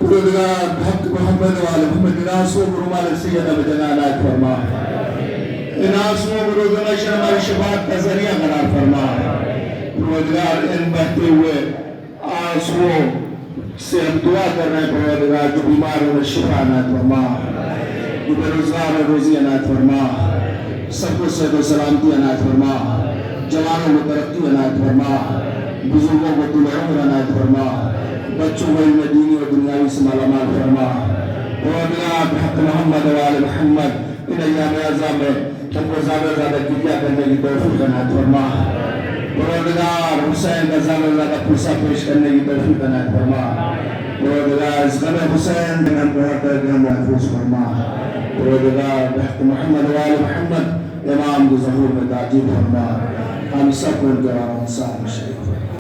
پروردگار بحق محمد وآل محمد ناسو برمال سیدہ بجنانات فرما ناسو برودنا شرمائی شفاعت کا ذریعہ قرار فرما پروردگار ان بہتے ہوئے آنسو سے ہم دعا کر رہے ہیں پروردگار جو بیمار ہو شفا عنایت فرما جو بے روزگار و روزی عنایت فرما سب کو صحت و سلامتی عنایت فرما جوانوں کو ترقی عنایت فرما بزرگوں کو طول عمر عنایت فرما بچوں کو علم دینی و دنیاوی سے مالا مال فرما پروردگار بحق محمد و آل محمد ان ایام اعظام میں ہم کو زیادہ زیادہ کیا کرنے کی توفیق عنایت فرما پروردگار حسین کا زیادہ زیادہ پرسہ پیش کرنے کی توفیق عنایت فرما پروردگار اس غم حسین میں ہم بہت کر کے ہم محفوظ فرما پروردگار بحق محمد و آل محمد امام کی ظہور میں تعجیب فرما ہم سب کو ان کے واران صاحب شریف